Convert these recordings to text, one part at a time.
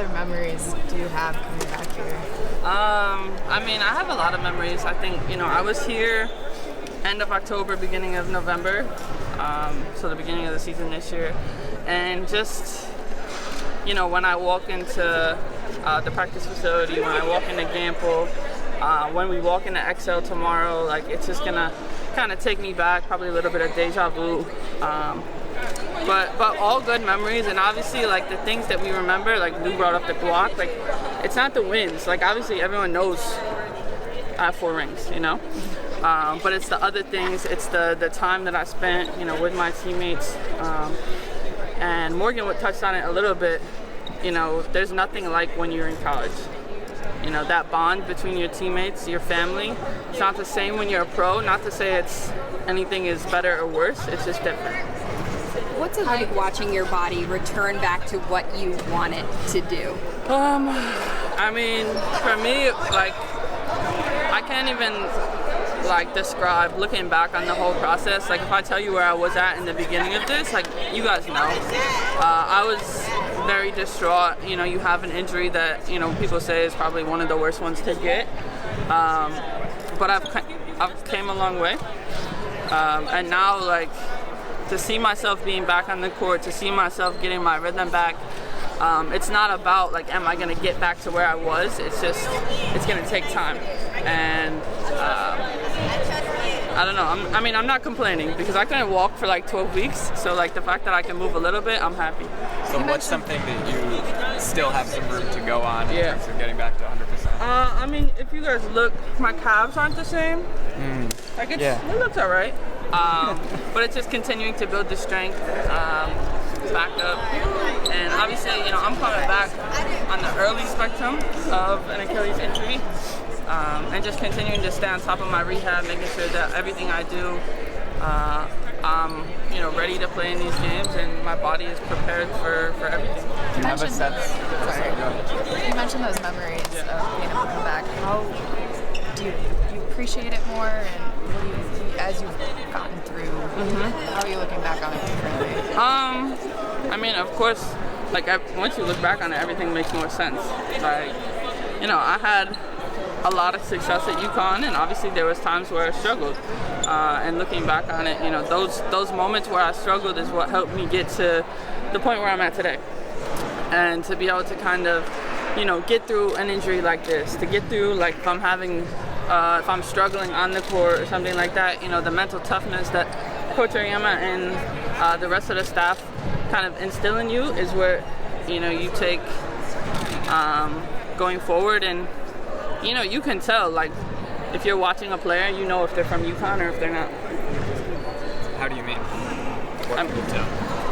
other memories do you have coming back here? I mean, I have a lot of memories. I think, I was here end of October, beginning of November, so the beginning of the season this year. And just, when I walk into the practice facility, when I walk into Gamble, when we walk into XL tomorrow, like, it's just gonna kind of take me back, probably a little bit of deja vu. But all good memories, and obviously, like, the things that we remember, like Lou brought up the block, like, it's not the wins. Like, obviously everyone knows I have 4 rings, but it's the other things. It's the time that I spent, with my teammates. And Morgan touched on it a little bit. There's nothing like when you're in college. That bond between your teammates, your family. It's not the same when you're a pro. Not to say anything is better or worse. It's just different. What's it like watching your body return back to what you want it to do? I mean, for me, like, I can't even describe looking back on the whole process. Like, if I tell you where I was at in the beginning of this, like, you guys know, I was very distraught. You have an injury that people say is probably one of the worst ones to get, but I've came a long way, and now, like, to see myself being back on the court, to see myself getting my rhythm back, it's not about, like, am I going to get back to where I was? It's just, it's going to take time. And I don't know. I'm not complaining because I couldn't walk for like 12 weeks. So, like, the fact that I can move a little bit, I'm happy. So what's something that you still have some room to go on in terms of getting back to 100%? I mean, if you guys look, my calves aren't the same. Like, it looks all right. But it's just continuing to build the strength back up. And obviously, I'm coming back on the early spectrum of an Achilles injury. And just continuing to stay on top of my rehab, making sure that everything I do, I'm ready to play in these games, and my body is prepared for everything. Do you have a sense? You mentioned those memories of being able to come back. How do you appreciate it more, and what do you, as you've gotten through, how are you looking back on it differently? I mean, of course, like, once you look back on it, everything makes more sense. Like, I had a lot of success at UConn, and obviously there was times where I struggled. And looking back on it, those moments where I struggled is what helped me get to the point where I'm at today. And to be able to kind of, get through an injury like this, to get through, like, if I'm struggling on the court or something like that, the mental toughness that Coach Ariema and the rest of the staff kind of instill in you is where, you take going forward. And you can tell, like, if you're watching a player, if they're from UConn or if they're not. How do you mean? What can you tell?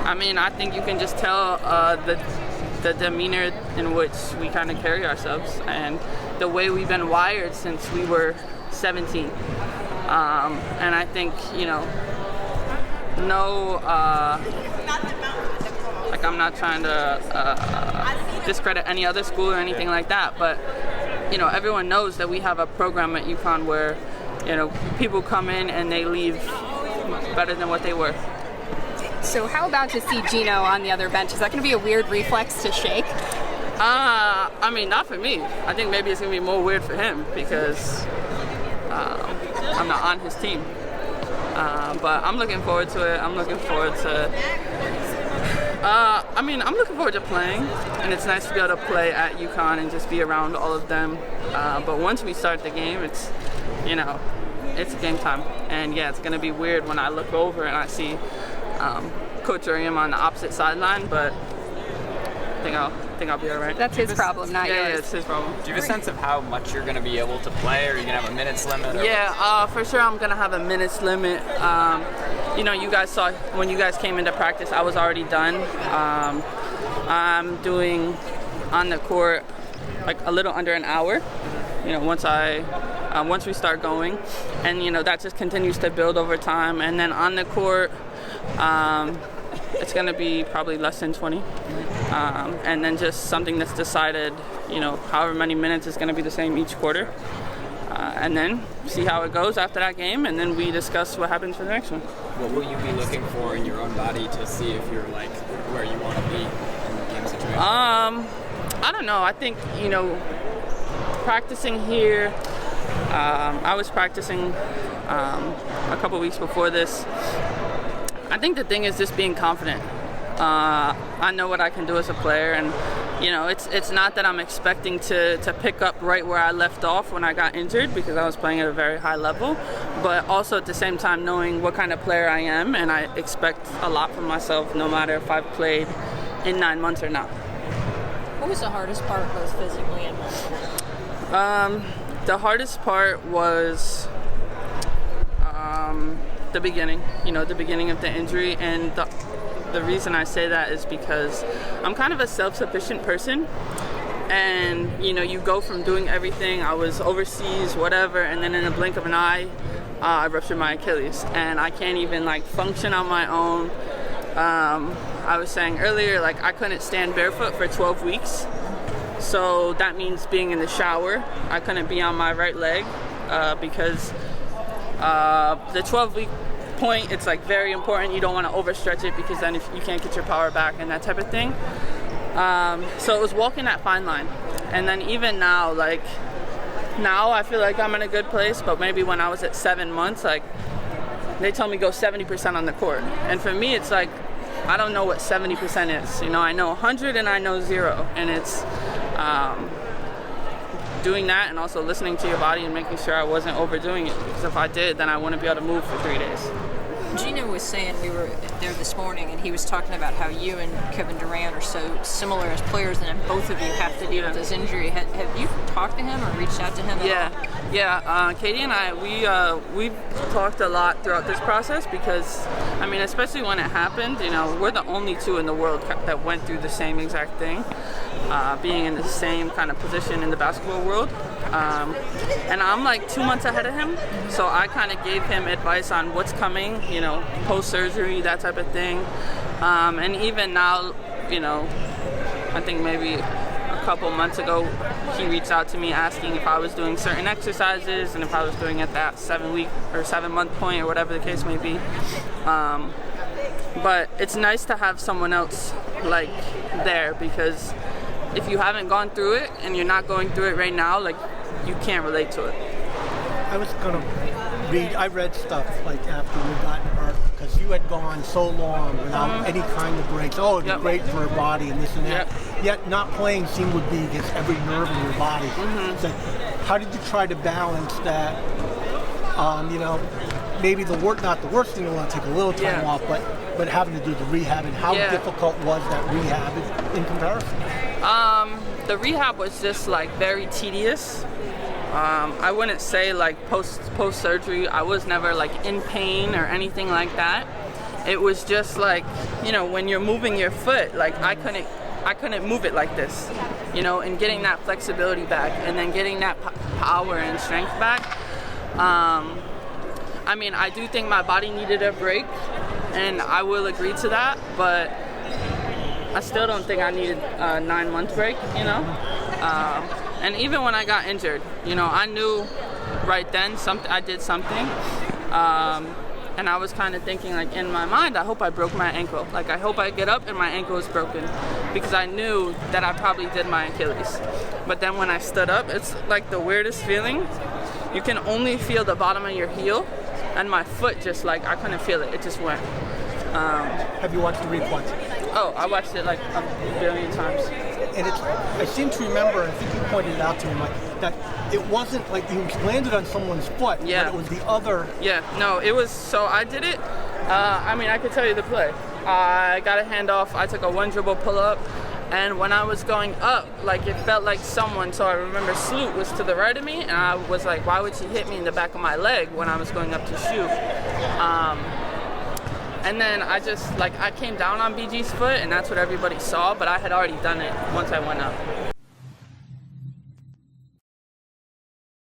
I mean, I think you can just tell the demeanor in which we kind of carry ourselves and the way we've been wired since we were 17. And I think, like, I'm not trying to discredit any other school or anything like that, but everyone knows that we have a program at UConn where, people come in and they leave better than what they were. So how about to see Gino on the other bench? Is that going to be a weird reflex to shake? I mean, not for me. I think maybe it's going to be more weird for him because I'm not on his team. But I'm looking forward to it. I'm looking forward to playing, and it's nice to be able to play at UConn and just be around all of them. But once we start the game, it's game time. And yeah, it's going to be weird when I look over and I see Coach Ariema on the opposite sideline, but I think I'll be all right. That's his problem, not yours. Yeah, it's his problem. Do you have a sense of how much you're going to be able to play? Are you going to have a minutes limit? Yeah, for sure I'm going to have a minutes limit. You guys saw when you guys came into practice, I was already done. I'm doing on the court like a little under an hour, once we start going. And, that just continues to build over time. And then on the court, it's going to be probably less than 20. And then just something that's decided, however many minutes is going to be the same each quarter. And then see how it goes after that game, and then we discuss what happens for the next one. What will you be looking for in your own body to see if you're like where you want to be in the game situation? I don't know. I think, practicing here, I was practicing a couple weeks before this. I think the thing is just being confident. I know what I can do as a player, and it's not that I'm expecting to pick up right where I left off when I got injured, because I was playing at a very high level, but also at the same time knowing what kind of player I am, and I expect a lot from myself no matter if I've played in 9 months or not. What was the hardest part, both physically and mentally? The hardest part was the beginning, the beginning of the injury, and the reason I say that is because I'm kind of a self-sufficient person, and you go from doing everything. I was overseas, whatever, and then in a blink of an eye, I ruptured my Achilles, and I can't even function on my own. I was saying earlier, I couldn't stand barefoot for 12 weeks, so that means being in the shower. I couldn't be on my right leg because the 12-week point, it's very important. You don't want to overstretch it, because then if you can't get your power back and that type of thing. So it was walking that fine line. And then even now, now I feel like I'm in a good place, but maybe when I was at 7 months, they told me go 70% on the court. And for me, it's I don't know what 70% is. I know 100 and I know 0. And it's doing that, and also listening to your body and making sure I wasn't overdoing it, because if I did, then I wouldn't be able to move for 3 days. Gino was saying, we were there this morning, and he was talking about how you and Kevin Durant are so similar as players, and then both of you have to deal with this injury. Have you talked to him or reached out to him at all? Yeah. Katie and I, we've talked a lot throughout this process, because, especially when it happened, we're the only two in the world that went through the same exact thing, being in the same kind of position in the basketball world. And I'm 2 months ahead of him, so I kind of gave him advice on what's coming, post-surgery, that type of thing. And even now, I think maybe a couple months ago, he reached out to me asking if I was doing certain exercises and if I was doing at that 7-week or 7-month point or whatever the case may be. But it's nice to have someone else there, because if you haven't gone through it and you're not going through it right now, you can't relate to it. I was gonna I read stuff after you got hurt, because you had gone so long without any kind of breaks. Oh, it'd be great for her body and this and that. Yet not playing seemed to be against every nerve in your body. So how did you try to balance that? Maybe not the worst thing, you want to take a little time off, but having to do the rehab, and how difficult was that rehab in comparison? The rehab was just very tedious. I wouldn't say post surgery I was never in pain or anything like that. It was just when you're moving your foot, I couldn't move it like this, and getting that flexibility back, and then getting that power and strength back. I do think my body needed a break, and I will agree to that, but I still don't think I needed a 9-month break, And even when I got injured, I knew right then I did something. And I was kind of thinking in my mind, I hope I broke my ankle. I hope I get up and my ankle is broken, because I knew that I probably did my Achilles. But then when I stood up, it's the weirdest feeling. You can only feel the bottom of your heel, and my foot just I couldn't feel it. It just went. Have you watched the replay? Oh, I watched it a billion times. And I seem to remember, I think you pointed it out to me, that it wasn't you landed on someone's foot, but it was the other. Yeah, no, it was, so I did it. I could tell you the play. I got a handoff, I took a 1-dribble pull-up, and when I was going up, it felt like someone, so I remember Sloot was to the right of me, and I was why would she hit me in the back of my leg when I was going up to shoot? And then I just, I came down on BG's foot, and that's what everybody saw, but I had already done it once I went up.